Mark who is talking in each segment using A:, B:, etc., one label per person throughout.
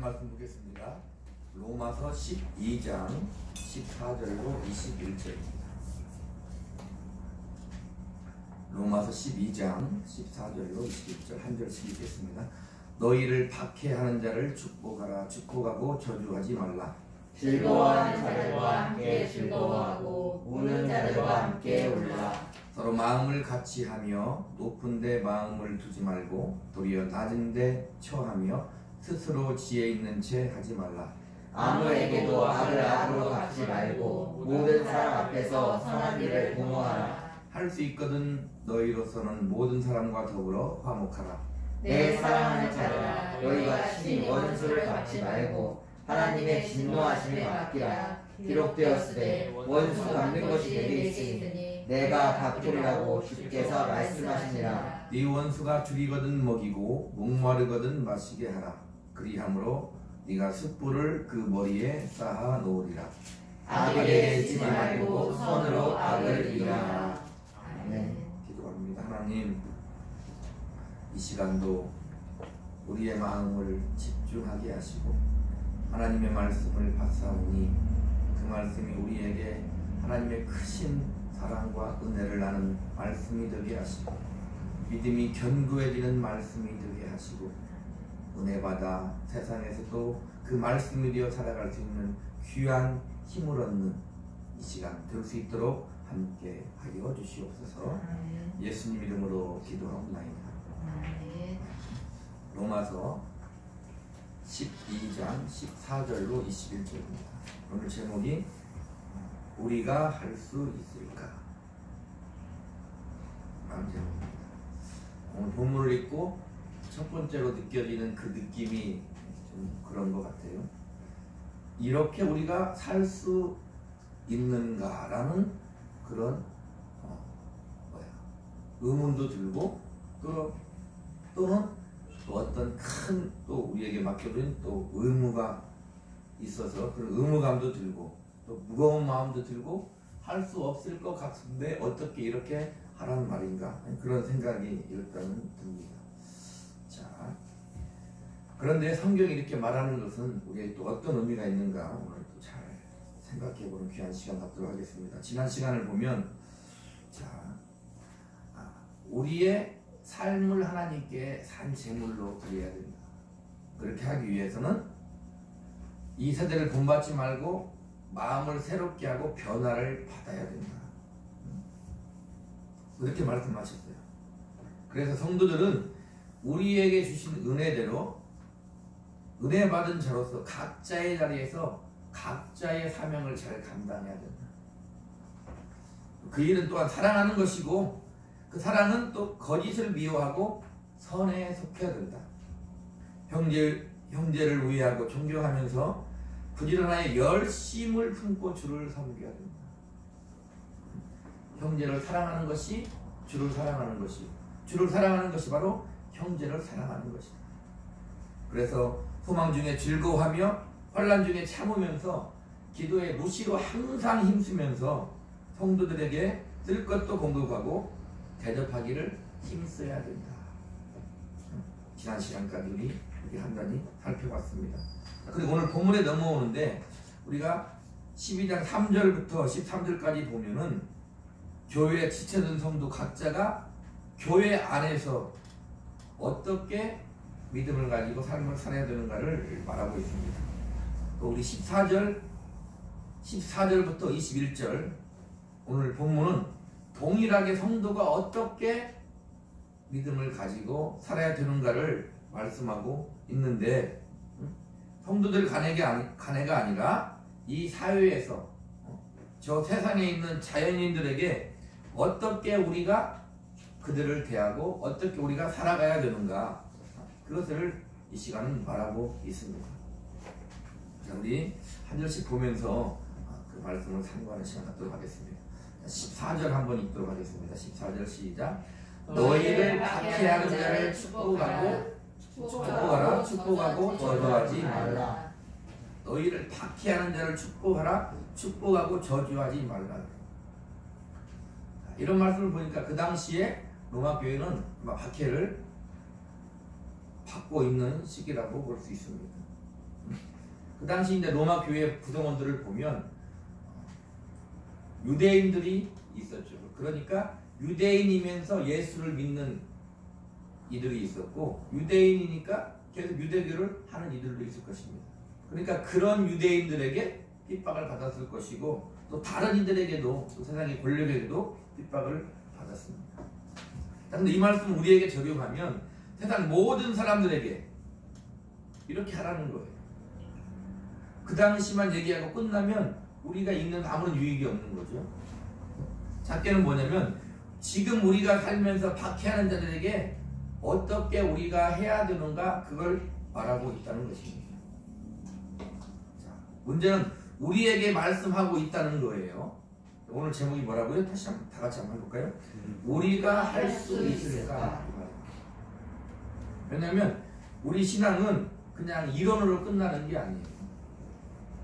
A: 말씀 보겠습니다. 로마서 12장 14절로 21절입니다. 로마서 12장 14절로 21절 한 절씩 읽겠습니다. 너희를 박해하는 자를 축복하라. 축복하고 저주하지 말라.
B: 즐거워하는 자들과 함께 즐거워하고 우는 자들과 함께 울라.
A: 서로 마음을 같이 하며 높은 데 마음을 두지 말고 도리어 낮은 데 처하며 스스로 지혜 있는 채 하지 말라.
B: 아무에게도 악을 악으로 갚지 말고 모든 사람 앞에서 선한 일을 공모하라.
A: 할 수 있거든 너희로서는 모든 사람과 더불어 화목하라.
B: 내 사랑하는 자들아, 너희가 친히 원수를 갚지 말고 하나님의 진노하심에 맡기라. 기록되었으되 원수 갚는 것이 내게 있으니 내가 갚으리라고 주께서 말씀하시니라.
A: 네 원수가 죽이거든 먹이고 목마르거든 마시게 하라. 그리함으로 네가 숯불을 그 머리에 쌓아 놓으리라.
B: 악에게 지지 말고 선으로 악을 이겨라. 아멘.
A: 기도합니다. 하나님, 이 시간도 우리의 마음을 집중하게 하시고 하나님의 말씀을 받사오니 그 말씀이 우리에게 하나님의 크신 사랑과 은혜를 나는 말씀이 되게 하시고 믿음이 견고해지는 말씀이 되게 하시고 은혜 받아 세상에서도 그 말씀이 되어 살아갈 수 있는 귀한 힘을 얻는 이 시간 될 수 있도록 함께 하여 주시옵소서. 예수님 이름으로 기도하옵나이다. 로마서 12장 14절로 21절입니다. 오늘 제목이 우리가 할 수 있을까? 라는 제목입니다. 오늘 본문을 읽고 첫 번째로 느껴지는 그 느낌이 좀 그런 것 같아요. 이렇게 우리가 살 수 있는가라는 그런 의문도 들고 또는 또 어떤 큰 또 우리에게 맡겨진 또 의무가 있어서 그런 의무감도 들고 또 무거운 마음도 들고 할 수 없을 것 같은데 어떻게 이렇게 하라는 말인가 그런 생각이 일단은 듭니다. 자, 그런데 성경이 이렇게 말하는 것은 우리에게 또 어떤 의미가 있는가 오늘 또 잘 생각해보는 귀한 시간 갖도록 하겠습니다. 지난 시간을 보면 자, 우리의 삶을 하나님께 산 제물로 드려야 된다. 그렇게 하기 위해서는 이 세대를 본받지 말고 마음을 새롭게 하고 변화를 받아야 된다. 그렇게 말씀하셨어요. 그래서 성도들은 우리에게 주신 은혜대로 은혜 받은 자로서 각자의 자리에서 각자의 사명을 잘 감당해야 된다. 그 일은 또한 사랑하는 것이고 그 사랑은 또 거짓을 미워하고 선에 속해야 된다. 형제를 우애하고 존경하면서 부지런하여 열심을 품고 주를 섬겨야 된다. 형제를 사랑하는 것이 주를 사랑하는 것이 주를 사랑하는 것이 바로 형제를 사랑하는 것이다. 그래서 소망 중에 즐거워하며 환난 중에 참으면서 기도에 무시로 항상 힘쓰면서 성도들에게 쓸 것도 공급하고 대접하기를 힘써야 된다. 지난 시간까지 우리 한단히 살펴봤습니다. 그리고 오늘 본문에 넘어오는데 우리가 12장 3절부터 13절까지 보면은 교회에 지체된 성도 각자가 교회 안에서 어떻게 믿음을 가지고 삶을 살아야 되는가를 말하고 있습니다. 또 우리 14절부터 21절 오늘 본문은 동일하게 성도가 어떻게 믿음을 가지고 살아야 되는가를 말씀하고 있는데 성도들 간에가 아니라 이 사회에서 저 세상에 있는 자연인들에게 어떻게 우리가 그들을 대하고 어떻게 우리가 살아가야 되는가 그것을 이 시간은 말하고 있습니다. 자, 우리 한 절씩 보면서 그 말씀을 참고하는 시간 갖도록 하겠습니다. 14절 한번 읽도록 하겠습니다. 14절 시작. 너희를 박해하는 자를 축복하라. 축복하고 저주하지 말라. 너희를 박해하는 자를 축복하라. 축복하고 저주하지 말라. 이런 말씀을 보니까 그 당시에 로마 교회는 박해를 받고 있는 시기라고 볼 수 있습니다. 당시 이제 로마 교회 구성원들을 보면 유대인들이 있었죠. 그러니까 유대인이면서 예수를 믿는 이들이 있었고, 유대인이니까 계속 유대교를 하는 이들도 있을 것입니다. 그러니까 그런 유대인들에게 핍박을 받았을 것이고, 또 다른 이들에게도, 또 세상의 권력에게도 핍박을 받았습니다. 그런데 이 말씀 우리에게 적용하면 세상 모든 사람들에게 이렇게 하라는 거예요. 그 당시만 얘기하고 끝나면 우리가 읽는 아무런 유익이 없는 거죠. 작게는 뭐냐면 지금 우리가 살면서 박해하는 자들에게 어떻게 우리가 해야 되는가, 그걸 말하고 있다는 것입니다. 자, 문제는 우리에게 말씀하고 있다는 거예요. 오늘 제목이 뭐라고요? 다시 한번 다 같이 한번 해볼까요? 우리가 할 수 있을까? 왜냐하면 우리 신앙은 그냥 이론으로 끝나는 게 아니에요.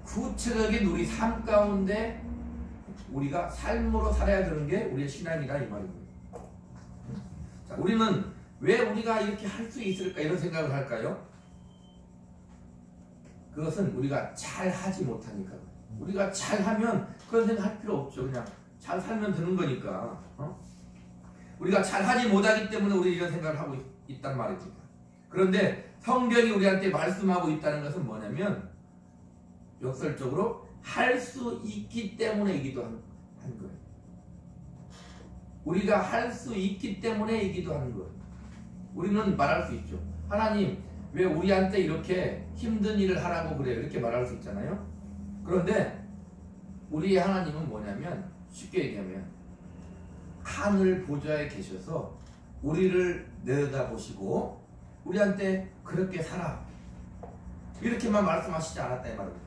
A: 구체적인 우리 삶 가운데 우리가 삶으로 살아야 되는 게 우리의 신앙이다, 이 말입니다. 자, 우리는 왜 우리가 이렇게 할 수 있을까 이런 생각을 할까요? 그것은 우리가 잘 하지 못하니까. 우리가 잘하면 그런 생각 할 필요 없죠. 그냥 잘 살면 되는 거니까. 우리가 잘 하지 못하기 때문에 우리 이런 생각을 하고 있단 말입니다. 그런데 성경이 우리한테 말씀하고 있다는 것은 뭐냐면 역설적으로 할 수 있기 때문에이기도 한 거예요. 우리가 할 수 있기 때문에이기도 하는 거예요. 우리는 말할 수 있죠. 하나님, 왜 우리한테 이렇게 힘든 일을 하라고 그래요? 이렇게 말할 수 있잖아요. 그런데 우리의 하나님은 뭐냐면, 쉽게 얘기하면 하늘 보좌에 계셔서 우리를 내려다보시고 우리한테 그렇게 살아, 이렇게만 말씀하시지 않았다, 이 말입니다.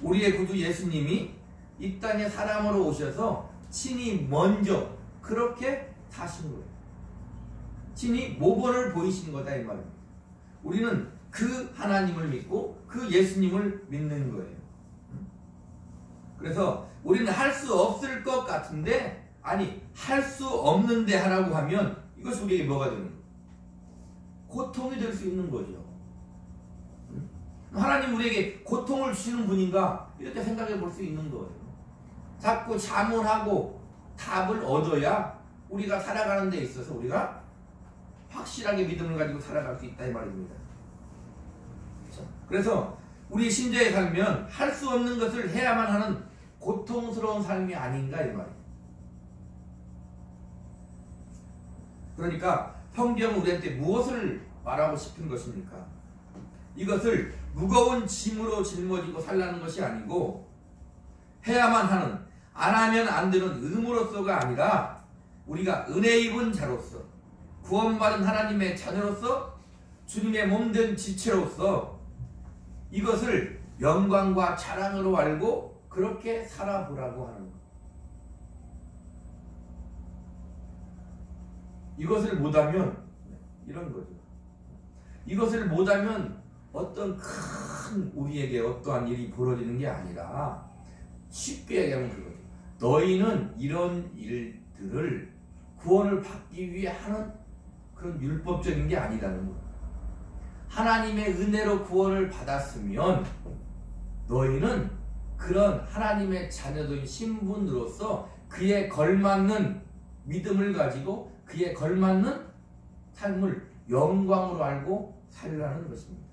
A: 우리의 구주 예수님이 이 땅에 사람으로 오셔서 친히 먼저 그렇게 사신 거예요. 친히 모범을 보이신 거다, 이 말입니다. 우리는 그 하나님을 믿고 그 예수님을 믿는 거예요. 그래서 우리는 할 수 없을 것 같은데, 아니, 할 수 없는데 하라고 하면 이것이 우리에게 뭐가 되는 거예요? 고통이 될 수 있는 거죠. 하나님 우리에게 고통을 주시는 분인가, 이렇게 생각해 볼 수 있는 거예요. 자꾸 자문하고 답을 얻어야 우리가 살아가는 데 있어서 우리가 확실하게 믿음을 가지고 살아갈 수 있다, 이 말입니다. 그래서 우리 신자에 살면 할 수 없는 것을 해야만 하는 고통스러운 삶이 아닌가, 이 말이에요. 그러니까 성경은 우리한테 무엇을 말하고 싶은 것입니까? 이것을 무거운 짐으로 짊어지고 살라는 것이 아니고, 해야만 하는, 안 하면 안 되는 의무로서가 아니라 우리가 은혜 입은 자로서, 구원받은 하나님의 자녀로서, 주님의 몸된 지체로서 이것을 영광과 자랑으로 알고 그렇게 살아보라고 하는 것. 이것을 못하면 이런 거죠. 이것을 못하면 어떤 큰 우리에게 어떠한 일이 벌어지는 게 아니라, 쉽게 얘기하면 그거죠. 너희는 이런 일들을 구원을 받기 위해 하는 그런 율법적인 게 아니라는 거예요. 하나님의 은혜로 구원을 받았으면 너희는 그런 하나님의 자녀된 신분으로서 그에 걸맞는 믿음을 가지고 그에 걸맞는 삶을 영광으로 알고 살라는 것입니다.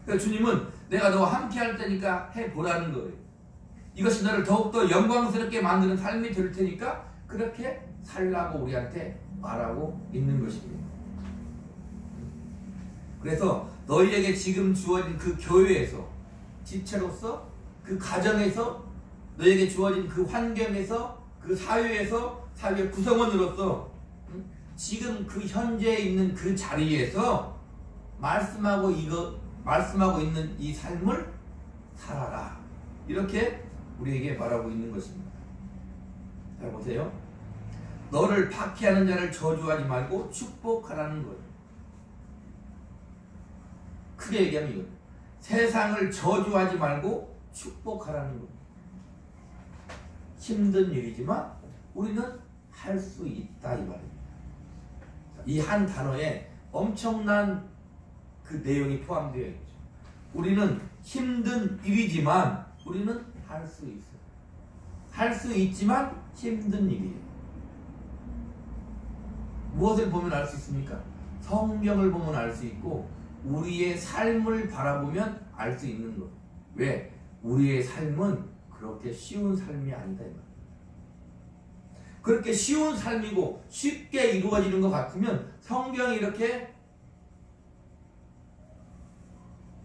A: 그러니까 주님은 내가 너와 함께 할 테니까 해보라는 거예요. 이것이 너를 더욱더 영광스럽게 만드는 삶이 될 테니까 그렇게 살라고 우리한테 말하고 있는 것입니다. 그래서 너희에게 지금 주어진 그 교회에서, 지체로서, 그 가정에서, 너희에게 주어진 그 환경에서, 그 사회에서, 사회 구성원으로서 지금 그 현재에 있는 그 자리에서 말씀하고 있는 이 삶을 살아라, 이렇게 우리에게 말하고 있는 것입니다. 잘 보세요. 너를 박해하는 자를 저주하지 말고 축복하라는 거예요. 크게 얘기하면 이거예요. 세상을 저주하지 말고 축복하라는 거예요. 힘든 일이지만 우리는 할 수 있다, 이 말입니다. 이 한 단어에 엄청난 그 내용이 포함되어 있죠. 우리는 힘든 일이지만 우리는 할 수 있어요. 할 수 있지만 힘든 일이에요. 무엇을 보면 알 수 있습니까? 성경을 보면 알 수 있고 우리의 삶을 바라보면 알 수 있는 거예요. 왜? 우리의 삶은 그렇게 쉬운 삶이 아니다 이 말이에요. 그렇게 쉬운 삶이고 쉽게 이루어지는 것 같으면 성경이 이렇게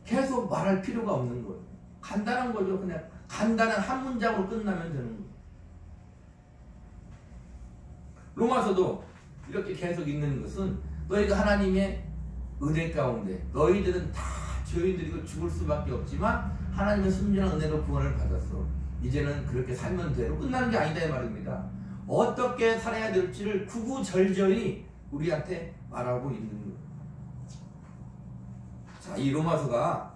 A: 계속 말할 필요가 없는 거예요. 간단한 거죠. 그냥 간단한 한 문장으로 끝나면 되는 거예요. 로마서도 이렇게 계속 있는 것은 너희가 하나님의 은혜 가운데 너희들은 다 죄인들이고 죽을 수밖에 없지만 하나님의 순전한 은혜로 구원을 받았어. 이제는 그렇게 살면 돼로 끝나는 게 아니다 이 말입니다. 어떻게 살아야 될지를 구구절절히 우리한테 말하고 있는 거예요. 자, 이 로마서가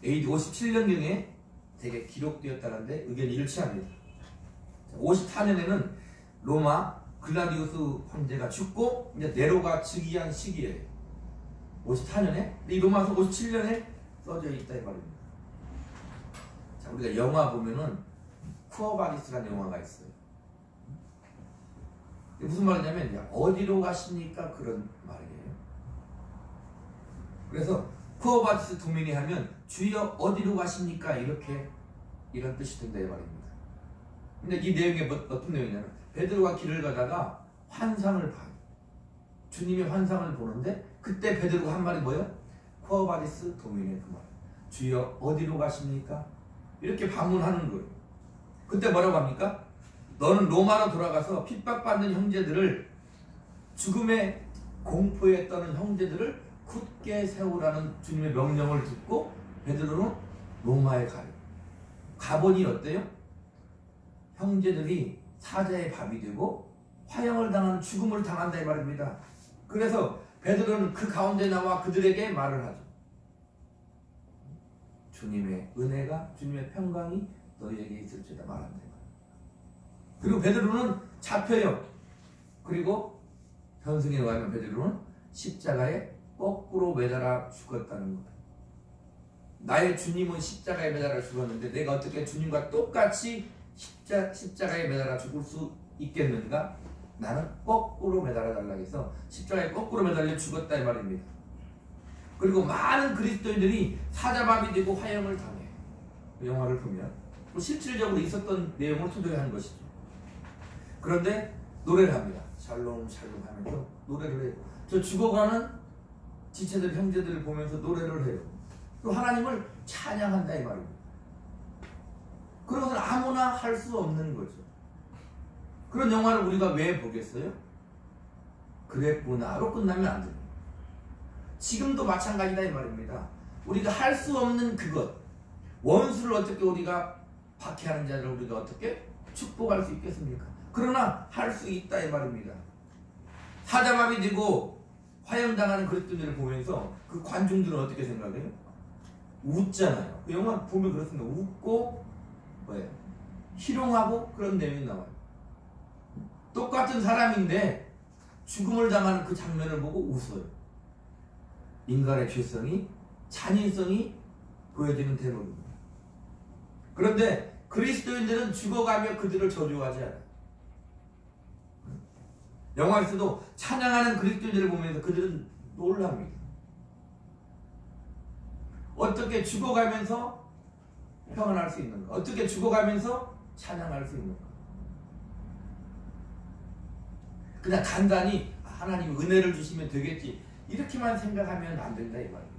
A: AD 57년경에 되게 기록되었다는데 의견이 일치합니다. 54년에는 로마 글라디우스 황제가 죽고 이제 네로가 즉위한 시기예요. 54년에 이 로마서 57년에 써져 있다 이 말입니다. 자, 우리가 영화 보면은 쿠어바디스라는 영화가 있어요. 무슨 말이냐면 어디로 가십니까? 그런 말이에요. 그래서 쿠어바디스 도미니 하면 주여 어디로 가십니까? 이런 뜻이 된다 이 말입니다. 근데 이 내용이 어떤 내용이냐면 베드로가 길을 가다가 환상을 봐요. 주님의 환상을 보는데 그때 베드로가 한 말이 뭐예요? 쿠어바디스 도미니 그 말. 주여 어디로 가십니까? 이렇게 방문하는 거예요. 그때 뭐라고 합니까? 너는 로마로 돌아가서 핍박받는 형제들을 죽음의 공포에 떠는 형제들을 굳게 세우라는 주님의 명령을 듣고 베드로는 로마에 가요. 가보니 어때요? 형제들이 사자의 밥이 되고 화형을 당하는 죽음을 당한다 이 말입니다. 그래서 베드로는 그 가운데 나와 그들에게 말을 하죠. 주님의 은혜가 주님의 평강이 너희에게 있을지다 말한다. 그리고 베드로는 잡혀요. 그리고 현승에 의하면 베드로는 십자가에 거꾸로 매달아 죽었다는 거예요. 나의 주님은 십자가에 매달아 죽었는데 내가 어떻게 주님과 똑같이 십자가에 매달아 죽을 수 있겠는가? 나는 거꾸로 매달아 달라고 해서 십자가에 거꾸로 매달려 죽었다 이 말입니다. 그리고 많은 그리스도인들이 사자밥이 되고 화형을 당해. 그 영화를 보면 실질적으로 있었던 내용을 토대로 한 것이죠. 그런데 노래를 합니다. 샬롬 샬롬 하면서 노래를 해요. 저 죽어가는 지체들 형제들을 보면서 노래를 해요. 또 하나님을 찬양한다 이 말입니다. 그런 것을 아무나 할 수 없는 거죠. 그런 영화를 우리가 왜 보겠어요? 그랬구나로 끝나면 안 됩니다. 지금도 마찬가지다 이 말입니다. 우리가 할 수 없는 그것, 원수를 어떻게 우리가 박해하는 자를 우리가 어떻게 축복할 수 있겠습니까? 그러나 할 수 있다 이 말입니다. 사자밥이 되고 화형당하는 그리스도인들을 보면서 그 관중들은 어떻게 생각해요? 웃잖아요. 그 영화 보면 그렇습니다. 웃고 뭐예요? 희롱하고 그런 내용이 나와요. 똑같은 사람인데 죽음을 당하는 그 장면을 보고 웃어요. 인간의 죄성이 잔인성이 보여지는 대목입니다. 그런데 그리스도인들은 죽어가며 그들을 저주하지 않아요. 영화에서도 찬양하는 그리스도인들을 보면서 그들은 놀랍니다. 어떻게 죽어가면서 평안할 수 있는가? 어떻게 죽어가면서 찬양할 수 있는가? 그냥 간단히 하나님 은혜를 주시면 되겠지 이렇게만 생각하면 안 된다 이 말입니다.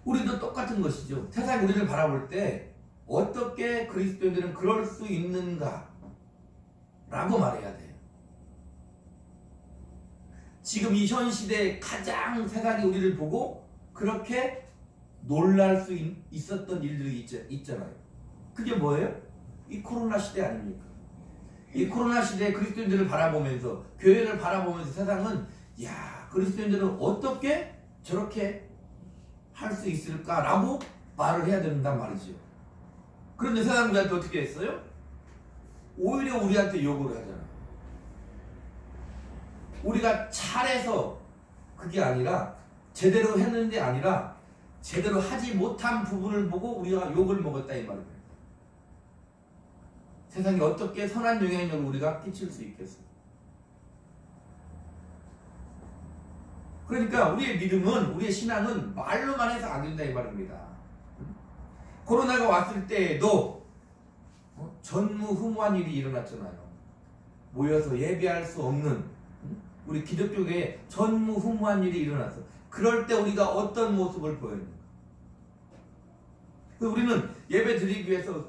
A: 우리도 똑같은 것이죠. 세상이 우리를 바라볼 때 어떻게 그리스도인들은 그럴 수 있는가 라고 말해야 돼요. 지금 이 현 시대에 가장 세상이 우리를 보고 그렇게 놀랄 수 있었던 일들이 있잖아요. 그게 뭐예요? 이 코로나 시대 아닙니까? 이 코로나 시대에 그리스도인들을 바라보면서 교회를 바라보면서 세상은 야 그리스도인들은 어떻게 저렇게 할 수 있을까라고 말을 해야 된단 말이죠. 그런데 세상 우리한테 어떻게 했어요? 오히려 우리한테 요구를 하잖아요. 우리가 잘해서 그게 아니라 제대로 했는데 아니라 제대로 하지 못한 부분을 보고 우리가 욕을 먹었다 이 말입니다. 세상에 어떻게 선한 영향력을 우리가 끼칠 수 있겠어요? 그러니까 우리의 믿음은, 우리의 신앙은 말로만 해서 안 된다 이 말입니다. 코로나가 왔을 때에도 전무후무한 일이 일어났잖아요. 모여서 예배할 수 없는, 우리 기독교계에 전무후무한 일이 일어났어. 그럴 때 우리가 어떤 모습을 보였는가? 우리는 예배 드리기 위해서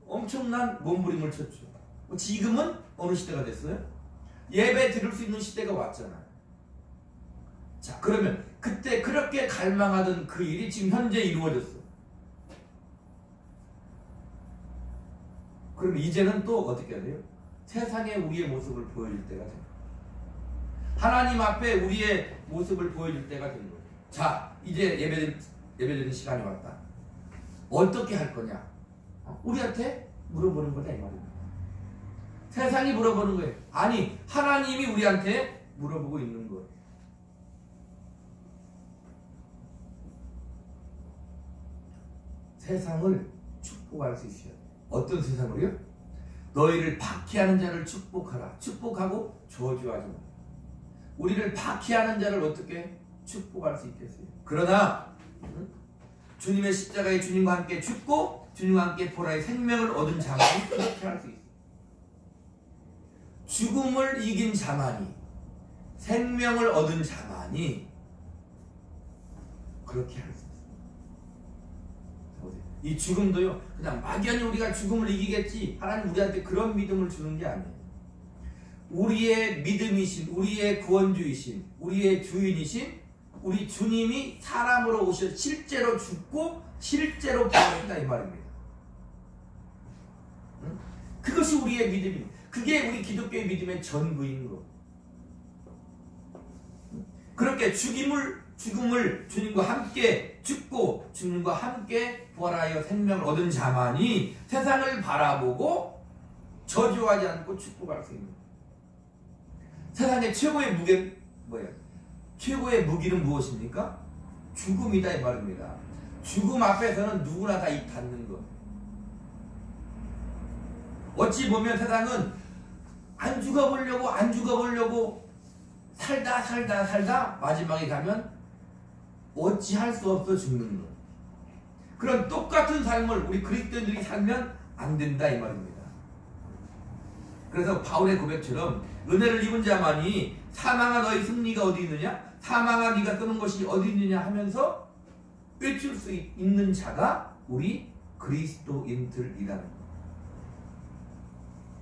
A: 엄청난 몸부림을 쳤죠. 지금은 어느 시대가 됐어요? 예배 드릴 수 있는 시대가 왔잖아요. 자, 그러면 그때 그렇게 갈망하던 그 일이 지금 현재 이루어졌어. 그럼 이제는 또 어떻게 해야 돼요? 세상에 우리의 모습을 보여줄 때가 돼요. 하나님 앞에 우리의 모습을 보여줄 때가 된 거예요. 자, 이제 예배드리는 시간이 왔다. 어떻게 할 거냐? 우리한테 물어보는 거다 이 말입니다. 세상이 물어보는 거예요. 아니, 하나님이 우리한테 물어보고 있는 거예요. 세상을 축복할 수 있어야 돼요. 어떤 세상을요? 너희를 박해하는 자를 축복하라. 축복하고 저주하지 마. 우리를 박해하는 자를 어떻게 축복할 수 있겠어요? 그러나 주님의 십자가에 주님과 함께 죽고 주님과 함께 보라의 생명을 얻은 자만이 그렇게 할 수 있어요. 죽음을 이긴 자만이, 생명을 얻은 자만이 그렇게 할 수 있어요. 이 죽음도요, 그냥 막연히 우리가 죽음을 이기겠지, 하나님 우리한테 그런 믿음을 주는 게 아니에요. 우리의 믿음이신, 우리의 구원주이신, 우리의 주인이신 우리 주님이 사람으로 오셔 실제로 죽고 실제로 부활했다 이 말입니다. 그것이 우리의 믿음입니다. 그게 우리 기독교의 믿음의 전부인 거. 그렇게 죽음을 주님과 함께 죽고 주님과 함께 부활하여 생명을 얻은 자만이 세상을 바라보고 저주하지 않고 축복할 수 있는 거예요. 세상의 최고의 무게는 뭐예요? 최고의 무기는 무엇입니까? 죽음이다 이 말입니다. 죽음 앞에서는 누구나 다 입 닫는 것. 어찌 보면 세상은 안 죽어보려고 살다 마지막에 가면 어찌할 수 없어 죽는 것. 그런 똑같은 삶을 우리 그리스도인들이 살면 안 된다 이 말입니다. 그래서 바울의 고백처럼 은혜를 입은 자만이 사망아 너희 승리가 어디 있느냐? 사망아 네가 쓰는 것이 어디 있느냐 하면서 외칠 수 있는 자가 우리 그리스도인들이라는 것.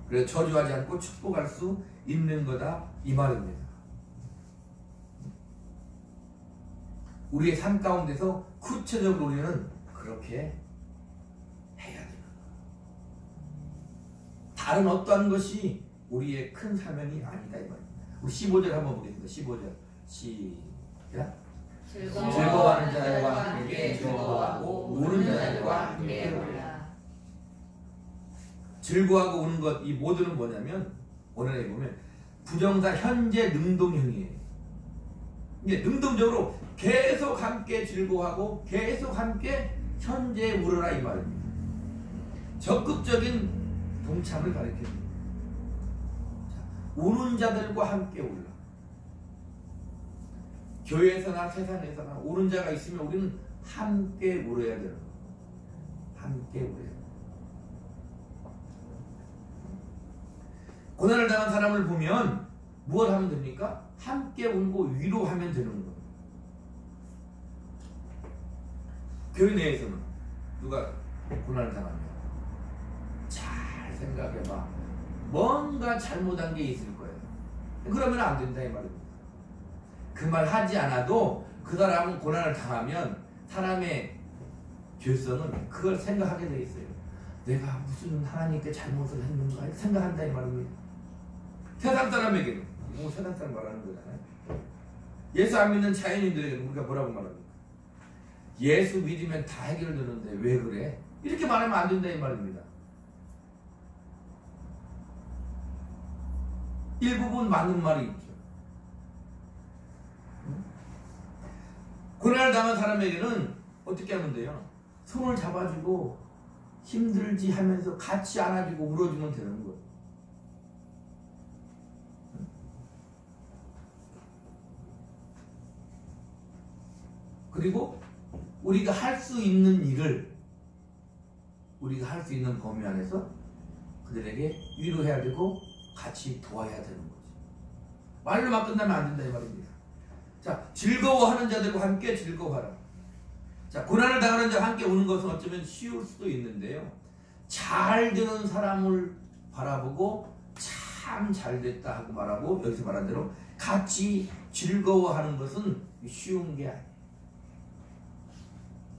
A: 그래서 저주하지 않고 축복할 수 있는 거다 이 말입니다. 우리의 삶 가운데서 구체적으로 우리는 그렇게 해야 되는 거예요. 다른 어떠한 것이 우리의 큰 사명이 아니다 이 말입니다. 우리 15절 한번 보겠습니다. 15절 시작. 즐거워하는 자들과 함께 즐거워하고 우는 자들과 함께 울라. 즐거워하고 우는 것, 이 모두는 뭐냐면 오늘에 보면 부정사 현재 능동형이에요. 이게 능동적으로 계속 함께 즐거워하고 계속 함께 현재 울어라 이 말입니다. 적극적인 동참을 가리킵니다. 우는 자들과 함께 울라. 교회에서나 세상에서나 우는 자가 있으면 우리는 함께 울어야 되는 거예요. 함께 울어야 돼요. 고난을 당한 사람을 보면 무엇 하면 됩니까? 함께 울고 위로하면 되는 거예요. 교회 내에서는 누가 고난을 당하면 잘 생각해봐. 뭔가 잘못한 게 있을 거예요. 그러면 안 된다 이 말입니다. 그 말 하지 않아도 그 사람은 고난을 당하면 사람의 죄성은 그걸 생각하게 돼 있어요. 내가 무슨 하나님께 잘못을 했는가 생각한다 이 말입니다. 세상 사람에게는 세상 사람 말하는 거잖아요. 예수 안 믿는 자연인들에게는 우리가 뭐라고 말합니까? 예수 믿으면 다 해결되는데 왜 그래? 이렇게 말하면 안 된다 이 말입니다. 일부분 맞는 말이 있죠. 고난을 당한 사람에게는 어떻게 하면 돼요? 손을 잡아주고 힘들지 하면서 같이 안아주고 울어주면 되는 거예요. 그리고 우리가 할 수 있는 일을 우리가 할 수 있는 범위 안에서 그들에게 위로해야 되고 같이 도와야 되는 거죠. 말로만 끝나면 안 된다 이 말입니다. 자, 즐거워하는 자들과 함께 즐거워하라. 자, 고난을 당하는 자와 함께 우는 것은 어쩌면 쉬울 수도 있는데요. 잘 되는 사람을 바라보고 참 잘됐다 하고 말하고 여기서 말한 대로 같이 즐거워하는 것은 쉬운 게 아니에요.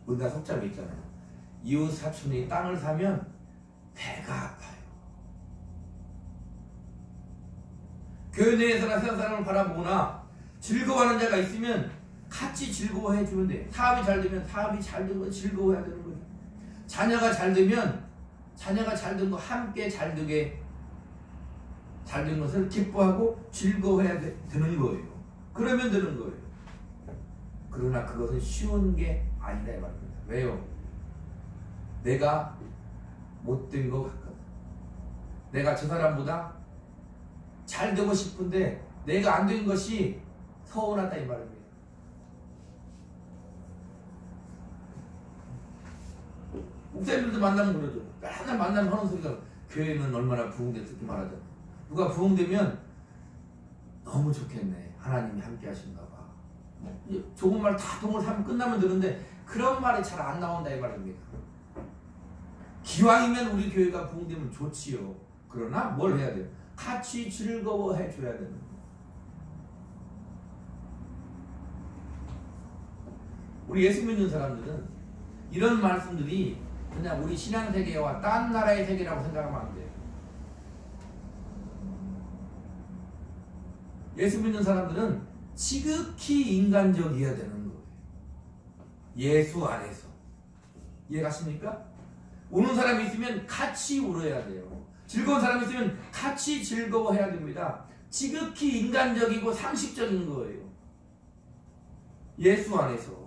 A: 우리가 속담이 있잖아요. 이웃 사촌이 땅을 사면 배가 아파요. 교회 내에서나 세상 사람을 바라보거나 즐거워하는 자가 있으면 같이 즐거워해 주면 돼요. 사업이 잘 되면 사업이 잘 된 건 즐거워해야 되는 거죠. 자녀가 잘 되면 자녀가 잘 된 거 함께 잘 되게 잘 된 것을 기뻐하고 즐거워해야 되는 거예요. 그러면 되는 거예요. 그러나 그것은 쉬운 게 아니다 이 말입니다. 왜요? 내가 못된 것 같거든. 내가 저 사람보다 잘 되고 싶은데 내가 안 된 것이 서운하다 이 말입니다. 목사님들도 만나면 그러죠. 맨날 만나면 하는 소리가 교회는 얼마나 부흥됐다 이렇게 말하잖아요. 누가 부흥되면 너무 좋겠네. 하나님이 함께 하신가 봐. 좋은 말 다 동을 사면 끝나면 되는데 그런 말이 잘 안 나온다 이 말입니다. 기왕이면 우리 교회가 부흥되면 좋지요. 그러나 뭘 해야 돼요? 같이 즐거워해 줘야 되는 거예요. 우리 예수 믿는 사람들은 이런 말씀들이 그냥 우리 신앙 세계와 딴 나라의 세계라고 생각하면 안 돼요. 예수 믿는 사람들은 지극히 인간적이어야 되는 거예요. 예수 안에서. 이해가십니까? 우는 사람이 있으면 같이 울어야 돼요. 즐거운 사람이 있으면 같이 즐거워해야 됩니다. 지극히 인간적이고 상식적인 거예요. 예수 안에서.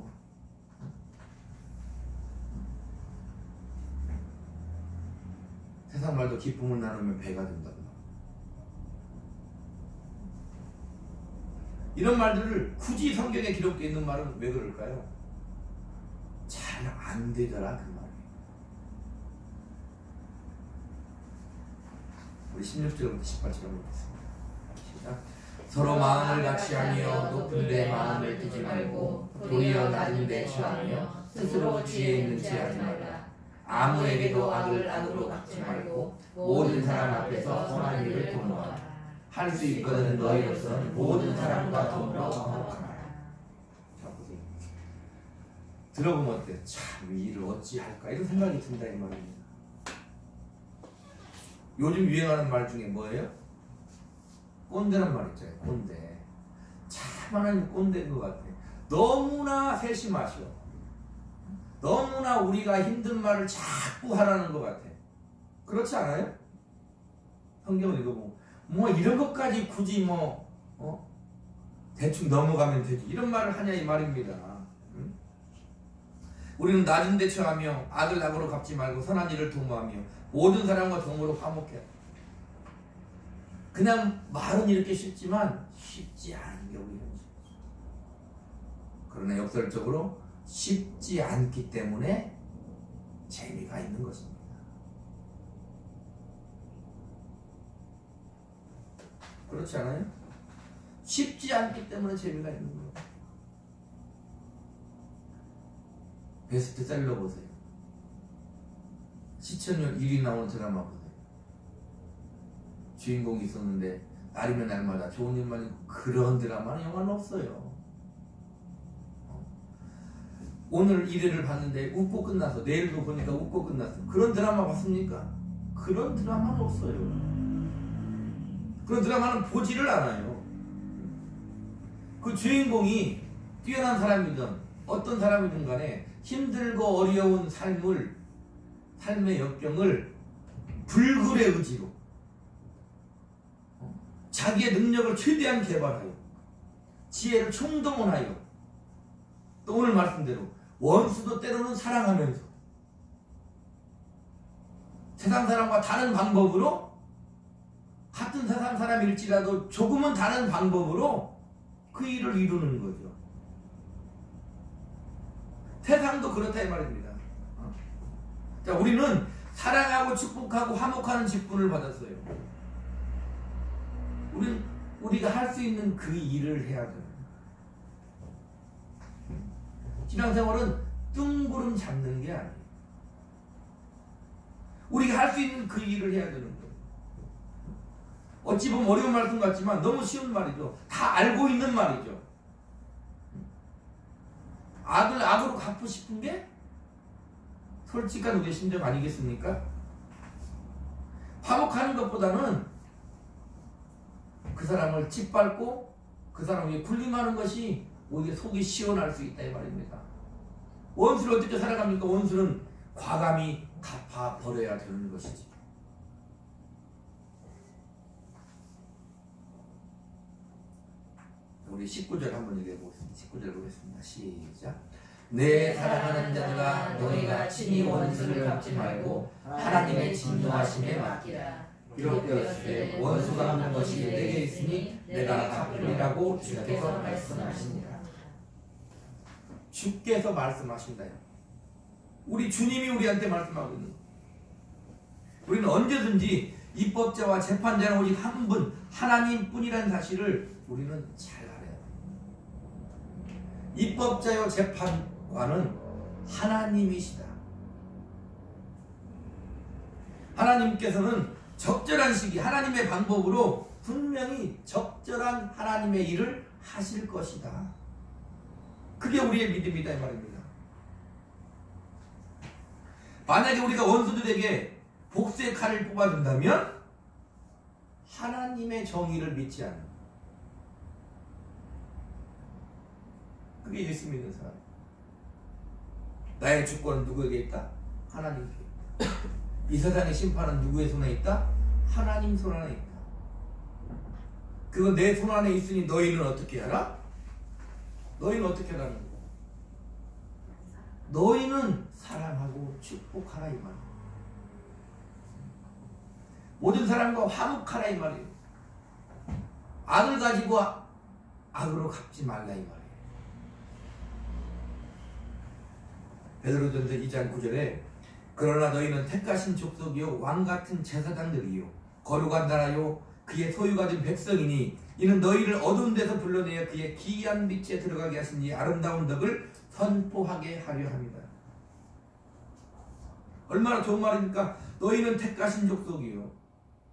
A: 세상 말도 기쁨을 나누면 배가 된다. 이런 말들을 굳이 성경에 기록되어 있는 말은 왜 그럴까요? 잘 안 되더라 그 말이에요. 우리 16절부터 18절 한번 보겠습니다. 시작. 서로 마음을 같이 하며 높은 데 마음을 두지 말고 도리어 낮은 데 취하며 스스로 지혜 있는 체 하지 말라. 아무에게도 악을 악으로 갚지 말고 모든 사람 앞에서 선한 일을 도모하라. 할 수 있거든 너희로서는 모든 사람과 더불어 화목하라. 자 보세요. 들어보면 어때요? 참 이 일을 어찌할까 이런 생각이 든다 이 말입니다. 요즘 유행하는 말 중에 뭐예요? 꼰대란 말 있잖아요. 꼰대. 참 하나님 꼰대인 것 같아. 너무나 세심하셔. 너무나 우리가 힘든 말을 자꾸 하라는 것 같아. 그렇지 않아요? 성경을 읽어보면 뭐 이런 것까지 굳이 대충 넘어가면 되지 이런 말을 하냐 이 말입니다. 응? 우리는 낮은 데 처하며 악을 악으로 갚지 말고 선한 일을 도모하며 모든 사람과 동으로 화목해. 그냥 말은 이렇게 쉽지만 쉽지 않은 게 우리 현실. 그러나 역설적으로 쉽지 않기 때문에 재미가 있는 것입니다. 그렇지 않아요? 쉽지 않기 때문에 재미가 있는 거예요. 베스트셀러 보세요. 시청률 1위 나오는 드라마 보세요. 주인공이 있었는데 날이면 날마다 좋은 일만 있고 그런 드라마는 영화는 없어요. 오늘 1회를 봤는데 웃고 끝났어. 내일도 보니까 웃고 끝났어. 그런 드라마 봤습니까? 그런 드라마는 없어요. 그런 드라마는 보지를 않아요. 그 주인공이 뛰어난 사람이든 어떤 사람이든 간에 힘들고 어려운 삶의 역경을 불굴의 의지로 자기의 능력을 최대한 개발하여 지혜를 총동원하여 또 오늘 말씀대로 원수도 때로는 사랑하면서 세상 사람과 다른 방법으로, 같은 세상 사람일지라도 조금은 다른 방법으로 그 일을 이루는 거죠. 세상도 그렇다 이 말입니다. 자, 우리는 사랑하고 축복하고 화목하는 직분을 받았어요. 우리가 할 수 있는 그 일을 해야 돼요. 신앙생활은 뜬구름 잡는 게 아니에요. 우리가 할 수 있는 그 일을 해야 되는 거예요. 어찌 보면 어려운 말씀 같지만 너무 쉬운 말이죠. 다 알고 있는 말이죠. 악으로 갚고 싶은 게 솔직한 우리의 심정 아니겠습니까? 화목하는 것보다는 그 사람을 짓밟고 그 사람 위에 군림하는 것이 오히려 속이 시원할 수 있다 이 말입니다. 원수를 어떻게 살아갑니까? 원수는 과감히 갚아버려야 되는 것이지. 우리 19절 한번 읽어보겠습니다. 19절 보겠습니다. 시작. 내 사랑하는 자들아, 너희가 친히 원수를 갚지 말고 하나님의 진노하심에 맡기라. 기록되었으되 원수 갚는 것이 내게 있으니 내가 갚으리라고 주께서 말씀하십니다. 주께서 말씀하신다요. 우리 주님이 우리한테 말씀하고 있는 거예요. 우리는 언제든지 입법자와 재판자는 오직 한 분, 하나님뿐이라는 사실을 우리는 잘 알아야 돼요. 입법자요 재판관은 하나님이시다. 하나님께서는 적절한 시기, 하나님의 방법으로 분명히 적절한 하나님의 일을 하실 것이다. 그게 우리의 믿음이다 이 말입니다. 만약에 우리가 원수들에게 복수의 칼을 뽑아준다면 하나님의 정의를 믿지 않는, 그게 예수 믿는 사람. 나의 주권은 누구에게 있다? 하나님께. 이 세상의 심판은 누구의 손에 있다? 하나님 손 안에 있다. 그거 내 손 안에 있으니 너희는 어떻게 하라? 너희는 어떻게 하라는 거야? 너희는 사랑하고 축복하라 이 말이야. 모든 사람과 화목하라 이 말이에요. 악을 가지고 악으로 갚지 말라 이 말이에요. 베드로전서 2장 9절에 그러나 너희는 택하신 족속이요 왕같은 제사장들이요 거룩한 나라요 그의 소유가 된 백성이니 이는 너희를 어두운 데서 불러내어 그의 기이한 빛에 들어가게 하신 이 아름다운 덕을 선포하게 하려 합니다. 얼마나 좋은 말입니까? 너희는 택하신 족속이요,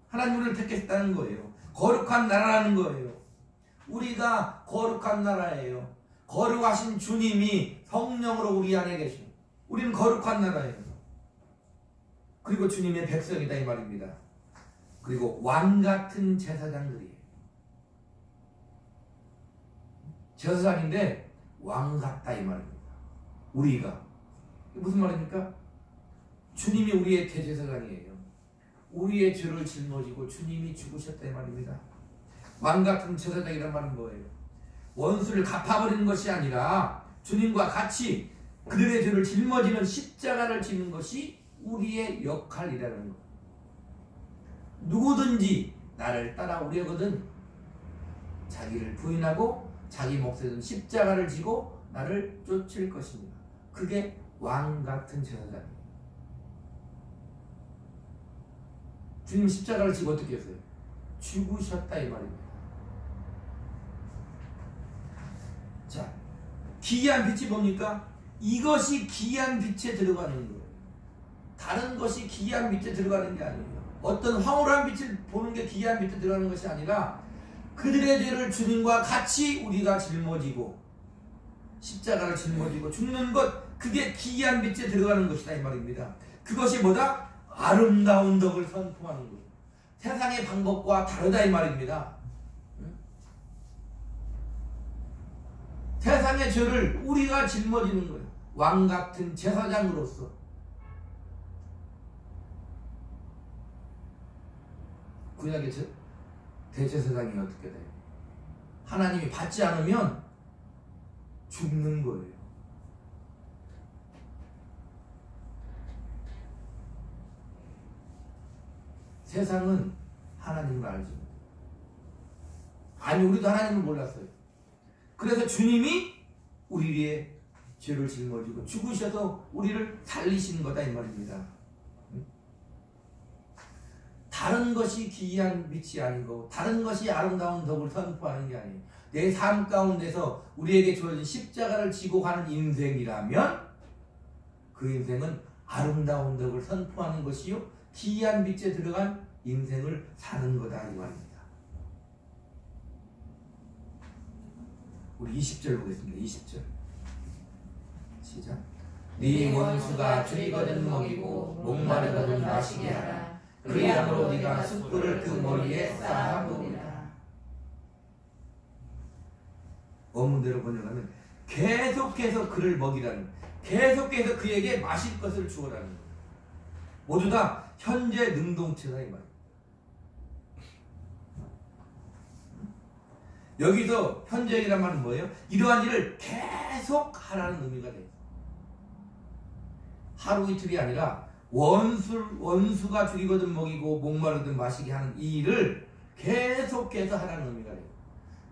A: 하나님을 택했다는 거예요. 거룩한 나라라는 거예요. 우리가 거룩한 나라예요. 거룩하신 주님이 성령으로 우리 안에 계시고 우리는 거룩한 나라예요. 그리고 주님의 백성이다 이 말입니다. 그리고 왕같은 제사장들이에요. 제사장인데 왕같다 이 말입니다. 우리가 무슨 말입니까? 주님이 우리의 대제사장이에요. 우리의 죄를 짊어지고 주님이 죽으셨다 이 말입니다. 왕같은 제사장이란 말은 뭐예요? 원수를 갚아버리는 것이 아니라 주님과 같이 그들의 죄를 짊어지는 십자가를 지는 것이 우리의 역할이라는 것. 누구든지 나를 따라오려거든 자기를 부인하고 자기 몫에 든 십자가를 지고 나를 쫓을 것입니다. 그게 왕같은 제사장이에요. 주님 십자가를 지고 어떻게 했어요? 죽으셨다 이 말입니다. 자, 기이한 빛이 뭡니까? 이것이 기이한 빛에 들어가는 거예요. 다른 것이 기이한 빛에 들어가는 게 아니에요. 어떤 황홀한 빛을 보는 게 기이한 빛에 들어가는 것이 아니라 그들의 죄를 주님과 같이 우리가 짊어지고 십자가를 짊어지고 죽는 것, 그게 기이한 빛에 들어가는 것이다 이 말입니다. 그것이 뭐다? 아름다운 덕을 선포하는 거예요. 세상의 방법과 다르다 이 말입니다. 세상의 죄를 우리가 짊어지는 거예요. 왕같은 제사장으로서. 구약의 대제사장이 어떻게 돼요? 하나님이 받지 않으면 죽는 거예요. 세상은 하나님을 알지 못해요. 아니, 우리도 하나님을 몰랐어요. 그래서 주님이 우리 위에 죄를 짊어지고 죽으셔서 우리를 살리신 거다 이 말입니다. 다른 것이 기이한 빛이 아니고 다른 것이 아름다운 덕을 선포하는 게 아니에요. 내 삶 가운데서 우리에게 주어진 십자가를 지고 가는 인생이라면 그 인생은 아름다운 덕을 선포하는 것이요 기이한 빛에 들어간 인생을 사는 거다 이 말입니다. 우리 20절 보겠습니다. 20절 시작. 네 원수가 줄이거든 먹이고 목마르거든 마시게 하라. 그리함으로 네가 숯불을 그 머리에 쌓아보리라. 원문대로 번역하면 계속해서 그를 먹이라는, 계속해서 그에게 마실 것을 주어라는 거예요. 모두 다 현재 능동체다 이 말이에요. 여기서 현재이란 말은 뭐예요? 이러한 일을 계속 하라는 의미가 돼요. 하루 이틀이 아니라 원수가 죽이거든 먹이고 목마르든 마시게 하는 이 일을 계속해서 하라는 의미가 돼요.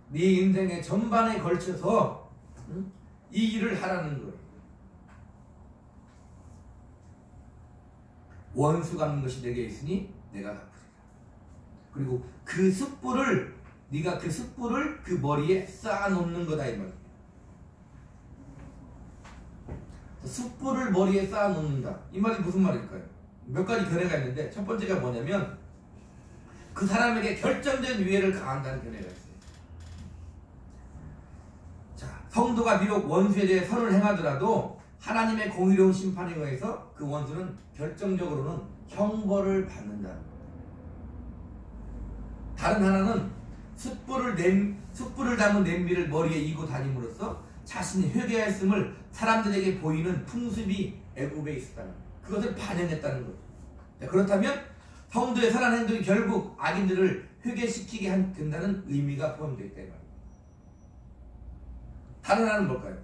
A: 네 인생의 전반에 걸쳐서 이 일을 하라는 거예요. 원수 갚는 것이 내게 있으니 내가 갚으리라. 그리고 그 숯불을 네가 그 숯불을 그 머리에 쌓아놓는 거다 이 말이에요. 숯불을 머리에 쌓아놓는다. 이 말이 무슨 말일까요? 몇 가지 견해가 있는데 첫 번째가 뭐냐면 그 사람에게 결정된 위해를 가한다는 견해가 있어요. 자, 성도가 비록 원수에 대해 선을 행하더라도 하나님의 공의로운 심판에 의해서 그 원수는 결정적으로는 형벌을 받는다. 다른 하나는 숯불을 담은 냄비를 머리에 이고 다님으로써 자신이 회개했음을 사람들에게 보이는 풍습이 애굽에 있었다는, 그것을 반영했다는 거죠. 그렇다면 성도의 선한 행동이 결국 악인들을 회개시키게 된다는 의미가 포함되어 있다. 다른 하나는 뭘까요?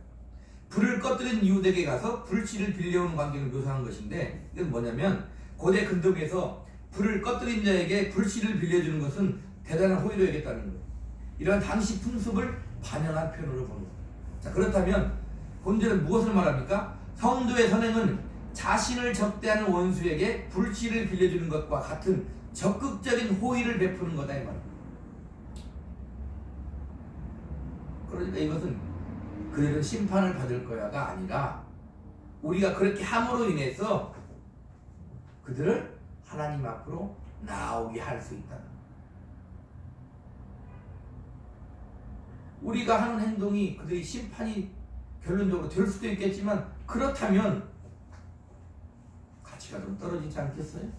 A: 불을 꺼뜨린 이웃에게 가서 불씨를 빌려오는 광경을 묘사한 것인데, 이건 뭐냐면 고대 근동에서 불을 꺼뜨린 자에게 불씨를 빌려주는 것은 대단한 호의로 여겼다는 거예요. 이런 당시 풍습을 반영한 표현으로 보는 거예요. 자, 그렇다면 본절은 무엇을 말합니까? 성도의 선행은 자신을 적대하는 원수에게 불씨를 빌려주는 것과 같은 적극적인 호의를 베푸는 거다 이 말입니다. 그러니까 이것은 그들은 심판을 받을 거야가 아니라 우리가 그렇게 함으로 인해서 그들을 하나님 앞으로 나오게 할 수 있다는 거예요. 우리가 하는 행동이 그들이 심판이 결론적으로 될 수도 있겠지만 그렇다면 가치가 좀 떨어지지 않겠어요?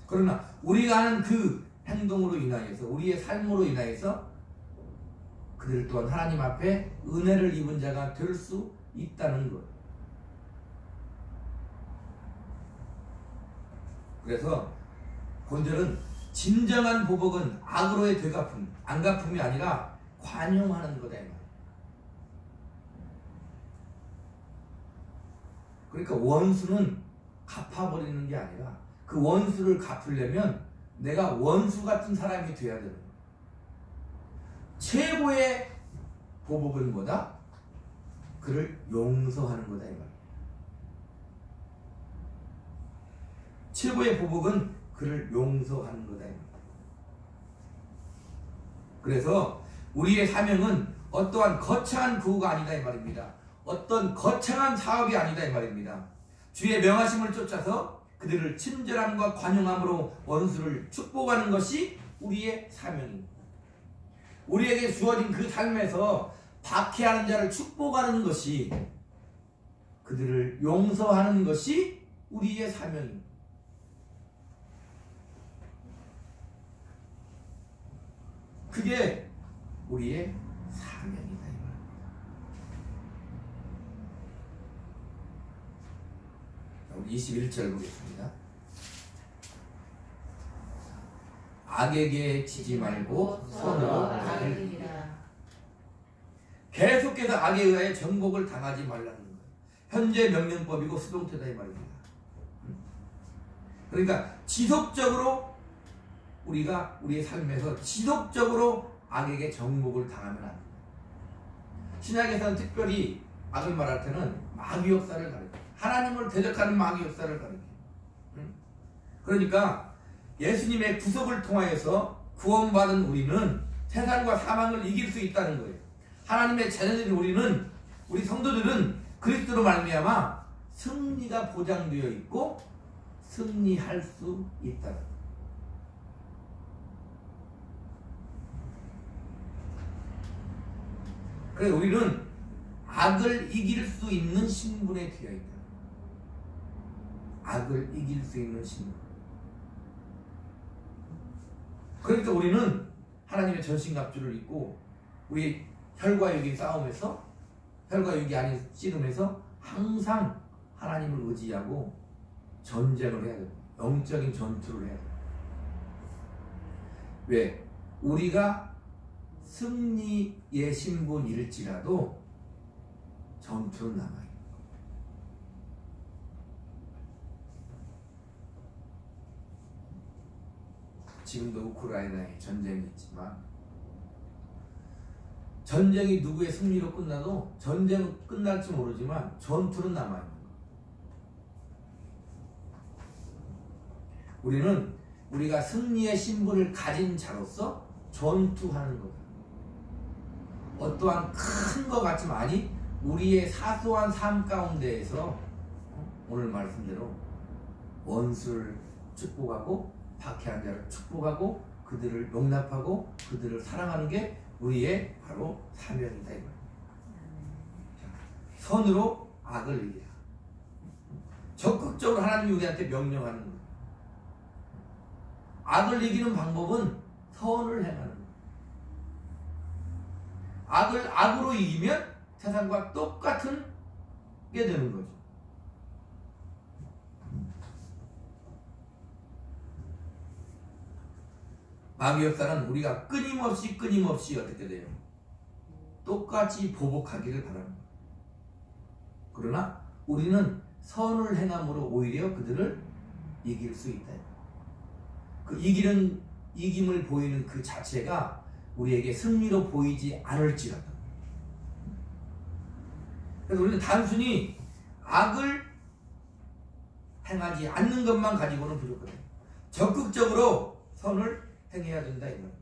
A: 그러나 우리가 하는 그 행동으로 인하여서 우리의 삶으로 인하여서 그들 또한 하나님 앞에 은혜를 입은 자가 될 수 있다는 것. 그래서 본절은 진정한 보복은 악으로의 되갚음, 안갚음이 아니라 관용하는 거다. 그러니까 원수는 갚아버리는 게 아니라 그 원수를 갚으려면 내가 원수 같은 사람이 돼야 되는 거야. 최고의 보복은 뭐다? 그를 용서하는 거다 이 말이야. 최고의 보복은 그를 용서하는 거다 이 말이야. 그래서 우리의 사명은 어떠한 거창한 구호가 아니다 이 말입니다. 어떤 거창한 사업이 아니다 이 말입니다. 주의 명하심을 쫓아서 그들을 친절함과 관용함으로 원수를 축복하는 것이 우리의 사명입니다. 우리에게 주어진 그 삶에서 박해하는 자를 축복하는 것이, 그들을 용서하는 것이 우리의 사명입니다. 그게 우리의 사명이다 이 말입니다. 우리 21절 보겠습니다. 악에게 지지 말고 선으로 악을 이기라. 계속해서 악에 의하여 정복을 당하지 말라는 거예요. 현재 명령법이고 수동태다 이 말입니다. 그러니까 지속적으로 우리가 우리의 삶에서 지속적으로 악에게 정복을 당하면 안 됩니다. 신약에서는 특별히 악을 말할 때는 마귀 역사를 가르쳐요. 하나님을 대적하는 마귀 역사를 가르쳐요. 그러니까 예수님의 구속을 통하여서 구원받은 우리는 세상과 사망을 이길 수 있다는 거예요. 하나님의 자녀들인 우리는, 우리 성도들은 그리스도로 말미암아 승리가 보장되어 있고 승리할 수 있다. 그래서 우리는 악을 이길 수 있는 신분에 되어 있다. 악을 이길 수 있는 신분. 그러니까 우리는 하나님의 전신갑주를 입고 우리 혈과 육의 싸움에서, 혈과 육이 아닌 씨름에서 항상 하나님을 의지하고 전쟁을 해야 돼요. 영적인 전투를 해야 돼요. 왜? 우리가 승리의 신분일지라도 전투는 남아요. 지금도 우크라이나에 전쟁이 있지만 전쟁이 누구의 승리로 끝나도 전쟁은 끝날지 모르지만 전투는 남아있는 거예요. 우리는 우리가 승리의 신분을 가진 자로서 전투하는 거다. 어떠한 큰 것 같지만 아니 우리의 사소한 삶 가운데에서 오늘 말씀대로 원수를 축복하고 박해한 자를 축복하고 그들을 용납하고 그들을 사랑하는 게 우리의 바로 사명이다 이거예요. 선으로 악을 이기라. 적극적으로 하나님이 우리한테 명령하는 거예요. 악을 이기는 방법은 선을 행하는 거예요. 악을 악으로 이기면 세상과 똑같은 게 되는 거죠. 마귀 역사는 우리가 끊임없이 어떻게 돼요? 똑같이 보복하기를 바랍니다. 그러나 우리는 선을 행함으로 오히려 그들을 이길 수 있다. 그 이김을 보이는 그 자체가 우리에게 승리로 보이지 않을지라도. 그래서 우리는 단순히 악을 행하지 않는 것만 가지고는 부족하다. 적극적으로 선을 행해야 된다 이 말입니다.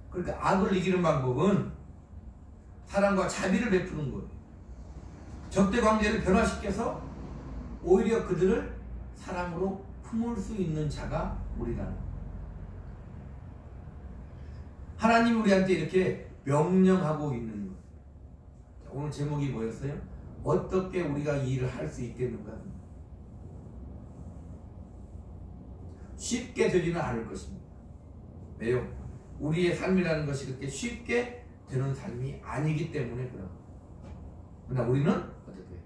A: 그러니까 악을 이기는 방법은 사랑과 자비를 베푸는 거예요. 적대 관계를 변화시켜서 오히려 그들을 사랑으로 품을 수 있는 자가 우리라는 거예요. 하나님이 우리한테 이렇게 명령하고 있는 거예요. 오늘 제목이 뭐였어요? 어떻게 우리가 이 일을 할 수 있겠는가? 쉽게 되지는 않을 것입니다. 왜요? 우리의 삶이라는 것이 그렇게 쉽게 되는 삶이 아니기 때문에 그런 거예요. 그러나 우리는 어떻게 해요?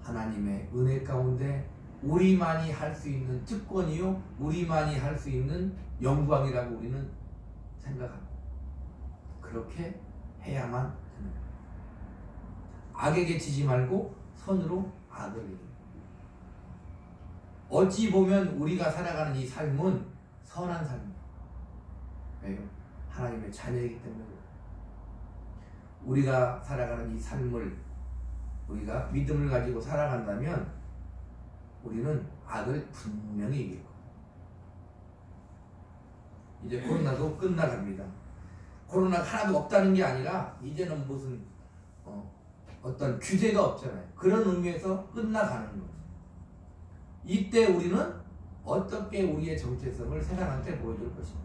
A: 하나님의 은혜 가운데 우리만이 할 수 있는 특권이요 우리만이 할 수 있는 영광이라고 우리는 생각합니다. 그렇게 해야만 하는 거예요. 악에게 지지 말고 선으로 악을 이깁니다. 어찌 보면 우리가 살아가는 이 삶은 선한 삶입니다. 왜요? 하나님의 자녀이기 때문에 우리가 살아가는 이 삶을 우리가 믿음을 가지고 살아간다면 우리는 악을 분명히 이길 거예요. 이제 코로나도 끝나갑니다. 코로나가 하나도 없다는 게 아니라 이제는 무슨 어떤 규제가 없잖아요. 그런 의미에서 끝나가는 거죠. 이때 우리는 어떻게 우리의 정체성을 세상한테 보여줄 것인가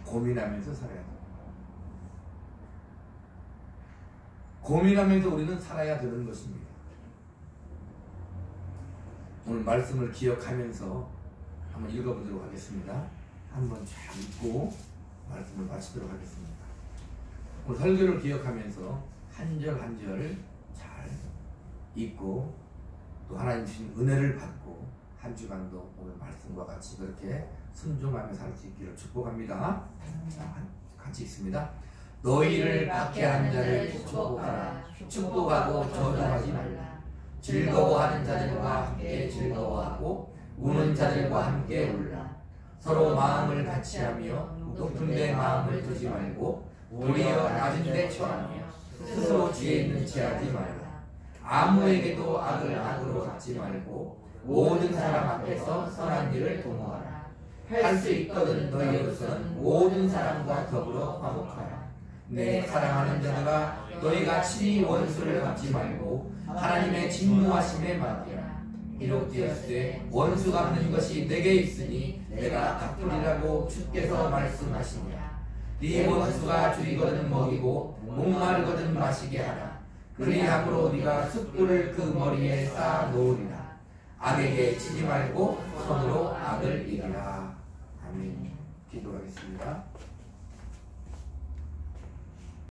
A: 고민하면서 살아야 돼요. 고민하면서 우리는 살아야 되는 것입니다. 오늘 말씀을 기억하면서 한번 읽어보도록 하겠습니다. 한번 쫙 읽고 말씀을 마치도록 하겠습니다. 오늘 설교를 기억하면서 한 절 한 절 잘 읽고 또 하나님 주신 은혜를 받고 한 주간도 오늘 말씀과 같이 그렇게 순종하며 살 수 있기를 축복합니다. 자, 같이 읽습니다. 너희를 박해하는 자를 축복하라. 축복하고 저주하지 말라. 즐거워하는 자들과 함께 즐거워하고 우는 자들과 함께 울라. 서로 마음을 같이하며 높은 데 마음을 두지 말고 도리어 낮은 데 처하며 스스로 지혜 있는 체하지 말라. 아무에게도 악을 악으로 갚지 말고 모든 사람 앞에서 선한 일을 도모하라. 할 수 있거든 너희로서는 모든 사람과 더불어 화목하라. 내 사랑하는 자들아, 너희가 친히 원수를 갚지 말고 하나님의 진노하심에 맡기라. 비록 되었으되 원수 갚는 것이 내게 있으니 내가 갚으리라고 주께서 말씀하시니라. 네 원수가 줄이거든 먹이고 목마르거든 마시게 하라. 그리함으로 네가 숯불을 그 머리에 쌓아 놓으리라. 악에게 치지 말고 손으로 악을 이기라. 아멘. 기도하겠습니다.